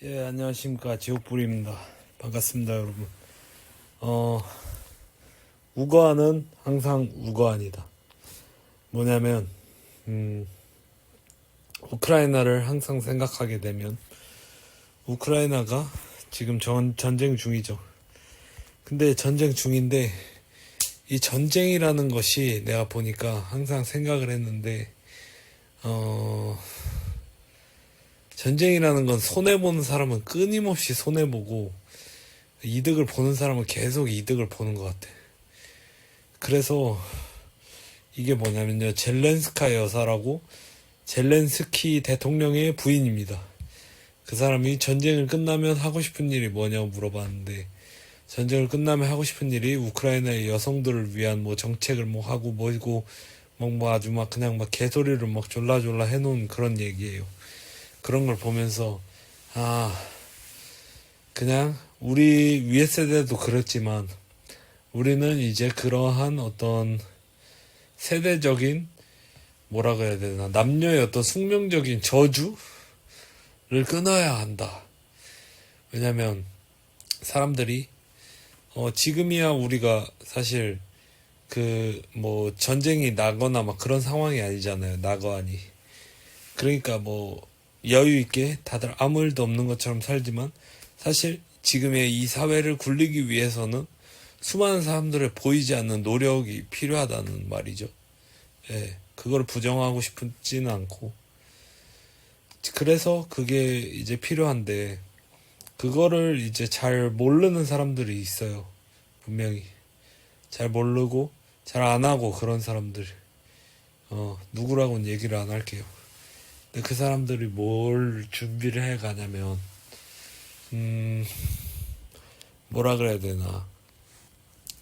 예, 안녕하십니까. 지옥불입니다. 반갑습니다, 여러분. 우거한은 항상 우거한이다. 뭐냐면, 우크라이나를 항상 생각하게 되면, 우크라이나가 지금 전쟁 중이죠. 근데 전쟁 중인데, 이 전쟁이라는 것이 내가 보니까 항상 생각을 했는데, 전쟁이라는 건 손해보는 사람은 끊임없이 손해보고 이득을 보는 사람은 계속 이득을 보는 것 같아. 그래서 이게 뭐냐면요. 젤렌스카 여사라고 젤렌스키 대통령의 부인입니다. 그 사람이 전쟁을 끝나면 하고 싶은 일이 뭐냐고 물어봤는데 전쟁을 끝나면 하고 싶은 일이 우크라이나의 여성들을 위한 뭐 정책을 뭐 하고 뭐고 뭐 아주 막 그냥 막 개소리를 막 졸라졸라 해놓은 그런 얘기예요. 그런 걸 보면서 그냥 우리 위에 세대도 그랬지만 우리는 이제 그러한 어떤 세대적인 뭐라고 해야 되나 남녀의 어떤 숙명적인 저주를 끊어야 한다. 왜냐면 사람들이 지금이야 우리가 사실 그 뭐 전쟁이 나거나 막 그런 상황이 아니잖아요. 나거하니. 그러니까 뭐 여유 있게 다들 아무 일도 없는 것처럼 살지만 사실 지금의 이 사회를 굴리기 위해서는 수많은 사람들의 보이지 않는 노력이 필요하다는 말이죠. 예, 그걸 부정하고 싶지는 않고 그래서 그게 이제 필요한데 그거를 이제 잘 모르는 사람들이 있어요. 분명히 잘 모르고 잘 안 하고 그런 사람들 누구라고는 얘기를 안 할게요. 근데 그 사람들이 뭘 준비를 해 가냐면 뭐라 그래야 되나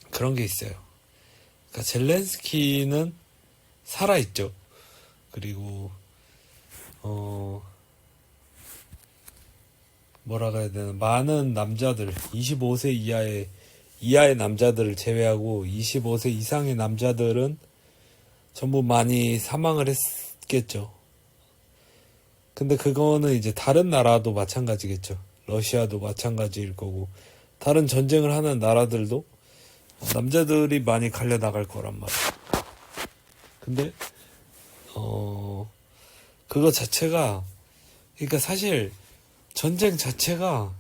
그런 게 있어요. 그러니까 젤렌스키는 살아있죠. 그리고 뭐라 그래야 되나 많은 남자들 25세 이하의 남자들을 제외하고 25세 이상의 남자들은 전부 많이 사망을 했겠죠. 근데 그거는 이제 다른 나라도 마찬가지겠죠. 러시아도 마찬가지일 거고 다른 전쟁을 하는 나라들도 남자들이 많이 갈려 나갈 거란 말이야. 근데 그거 자체가 그러니까 사실 전쟁 자체가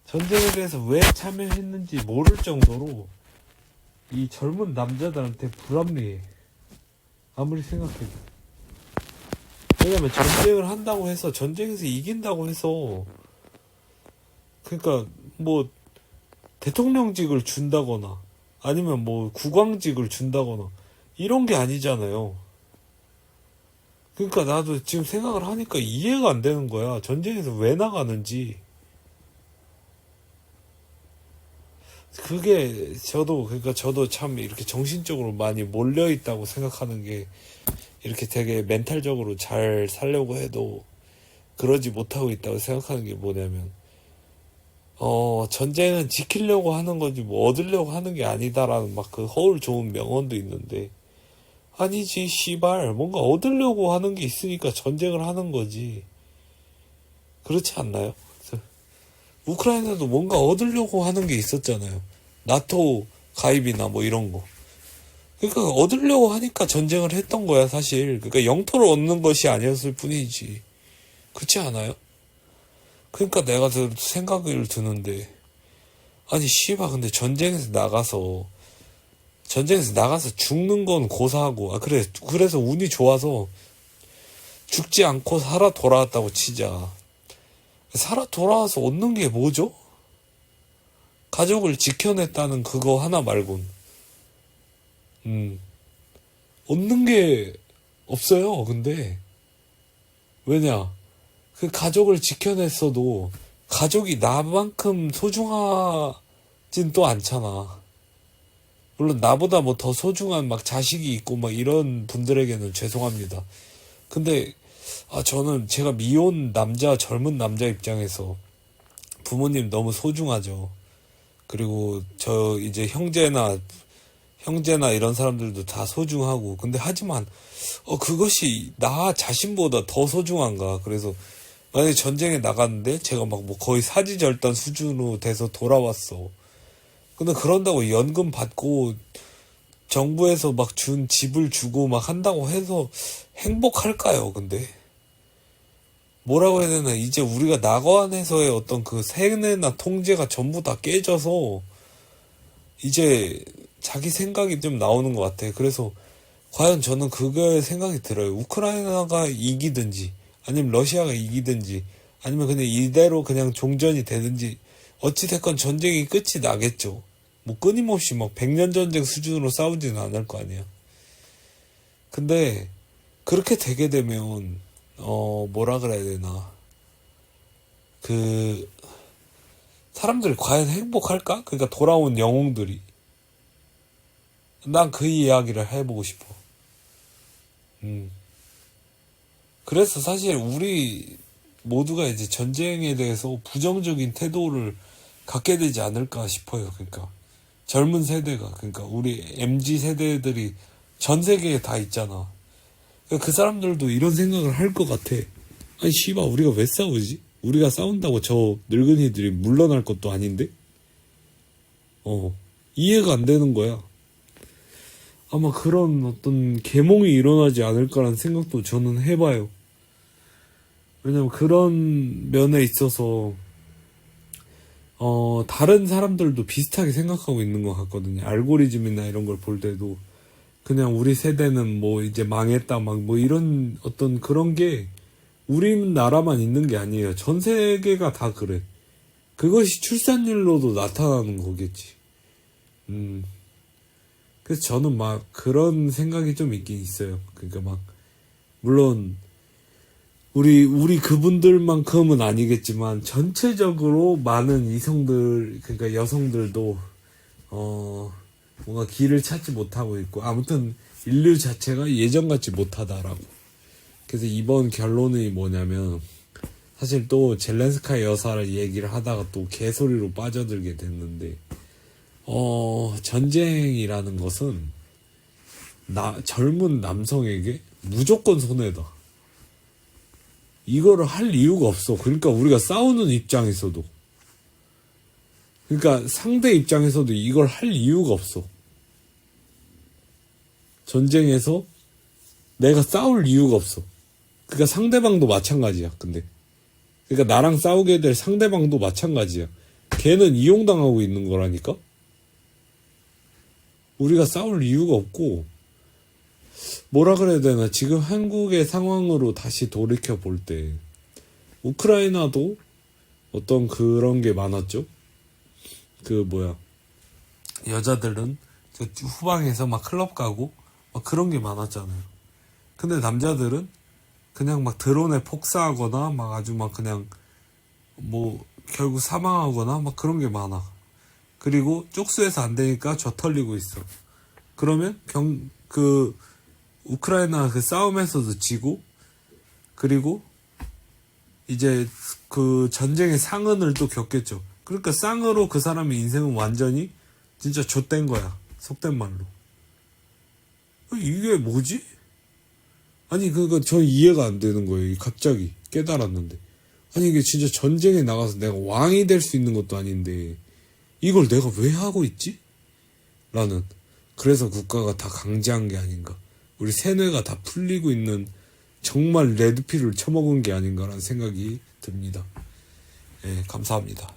전쟁에 대해서 왜 참여했는지 모를 정도로 이 젊은 남자들한테 불합리해. 아무리 생각해도. 왜냐면 전쟁을 한다고 해서 전쟁에서 이긴다고 해서 그러니까 뭐 대통령직을 준다거나 아니면 뭐 국왕직을 준다거나 이런 게 아니잖아요. 그러니까 나도 지금 생각을 하니까 이해가 안 되는 거야. 전쟁에서 왜 나가는지. 그게 저도 참 이렇게 정신적으로 많이 몰려 있다고 생각하는 게 이렇게 되게 멘탈적으로 잘 살려고 해도 그러지 못하고 있다고 생각하는 게 뭐냐면 전쟁은 지키려고 하는 거지 뭐 얻으려고 하는 게 아니다라는 막 그 허울 좋은 명언도 있는데 아니지 씨발 뭔가 얻으려고 하는 게 있으니까 전쟁을 하는 거지. 그렇지 않나요? 우크라이나도 뭔가 얻으려고 하는 게 있었잖아요. 나토 가입이나 뭐 이런 거. 그러니까 얻으려고 하니까 전쟁을 했던 거야 사실. 그러니까 영토를 얻는 것이 아니었을 뿐이지. 그렇지 않아요? 그러니까 내가 생각을 드는데 아니 씨발 근데 전쟁에서 나가서 죽는 건 고사하고 그래서 운이 좋아서 죽지 않고 살아 돌아왔다고 치자. 살아 돌아와서 얻는 게 뭐죠? 가족을 지켜냈다는 그거 하나 말곤 얻는 게 없어요. 근데 왜냐? 그 가족을 지켜냈어도 가족이 나만큼 소중하진 또 않잖아. 물론 나보다 뭐 더 소중한 막 자식이 있고 막 이런 분들에게는 죄송합니다. 근데 저는 제가 미혼 남자 젊은 남자 입장에서 부모님 너무 소중하죠. 그리고 저 이제 형제나 이런 사람들도 다 소중하고 근데 하지만 그것이 나 자신보다 더 소중한가. 그래서 만약에 전쟁에 나갔는데 제가 막 뭐 거의 사지절단 수준으로 돼서 돌아왔어. 근데 그런다고 연금 받고 정부에서 막 준 집을 주고 막 한다고 해서 행복할까요? 근데 뭐라고 해야 되나, 이제 우리가 낙원에서의 어떤 그 세뇌나 통제가 전부 다 깨져서 이제 자기 생각이 좀 나오는 것 같아. 그래서 과연 저는 그거에 생각이 들어요. 우크라이나가 이기든지 아니면 러시아가 이기든지 아니면 그냥 이대로 그냥 종전이 되든지 어찌됐건 전쟁이 끝이 나겠죠. 뭐 끊임없이 막 100년 전쟁 수준으로 싸우지는 않을 거 아니야. 근데 그렇게 되게 되면 뭐라 그래야 되나, 그 사람들이 과연 행복할까? 그러니까 돌아온 영웅들이. 난 그 이야기를 해보고 싶어. 그래서 사실 우리 모두가 이제 전쟁에 대해서 부정적인 태도를 갖게 되지 않을까 싶어요. 그러니까 젊은 세대가, 그러니까 우리 MZ 세대들이 전 세계에 다 있잖아. 그러니까 그 사람들도 이런 생각을 할 것 같아. 아니 씨발, 우리가 왜 싸우지? 우리가 싸운다고 저 늙은이들이 물러날 것도 아닌데? 이해가 안 되는 거야. 아마 그런 어떤 계몽이 일어나지 않을까라는 생각도 저는 해봐요. 왜냐면 그런 면에 있어서 다른 사람들도 비슷하게 생각하고 있는 것 같거든요. 알고리즘이나 이런 걸 볼 때도 그냥 우리 세대는 뭐 이제 망했다 막 뭐 이런 어떤 그런 게 우리나라만 있는 게 아니에요. 전 세계가 다 그래. 그것이 출산율로도 나타나는 거겠지. 그래서 저는 막 그런 생각이 좀 있긴 있어요. 그러니까 막 물론 우리 그분들만큼은 아니겠지만 전체적으로 많은 이성들, 그러니까 여성들도 뭔가 길을 찾지 못하고 있고, 아무튼 인류 자체가 예전 같지 못하다라고. 그래서 이번 결론이 뭐냐면, 사실 또 젤렌스카이 여사를 얘기를 하다가 또 개소리로 빠져들게 됐는데, 전쟁이라는 것은 젊은 남성에게 무조건 손해다. 이거를 할 이유가 없어. 그러니까 우리가 싸우는 입장에서도, 그러니까 상대 입장에서도 이걸 할 이유가 없어. 전쟁에서 내가 싸울 이유가 없어. 그러니까 상대방도 마찬가지야. 근데 그러니까 나랑 싸우게 될 상대방도 마찬가지야. 걔는 이용당하고 있는 거라니까. 우리가 싸울 이유가 없고, 뭐라 그래야 되나, 지금 한국의 상황으로 다시 돌이켜 볼 때 우크라이나도 어떤 그런 게 많았죠. 여자들은 후방에서 막 클럽 가고 막 그런 게 많았잖아요. 근데 남자들은 그냥 막 드론에 폭사하거나 막 아주 막 그냥 뭐 결국 사망하거나 막 그런 게 많아. 그리고 쪽수에서 안 되니까 저 털리고 있어. 그러면 우크라이나 그 싸움에서도 지고, 그리고 이제 그 전쟁의 상흔을 또 겪겠죠. 그러니까 쌍으로 그 사람의 인생은 완전히 진짜 좆된 거야. 속된 말로. 이게 뭐지? 아니 그거 저 이해가 안 되는 거예요. 갑자기 깨달았는데. 아니 이게 진짜 전쟁에 나가서 내가 왕이 될 수 있는 것도 아닌데 이걸 내가 왜 하고 있지? 라는. 그래서 국가가 다 강제한 게 아닌가. 우리 세뇌가 다 풀리고 있는, 정말 레드필을 처먹은 게 아닌가라는 생각이 듭니다. 예, 감사합니다.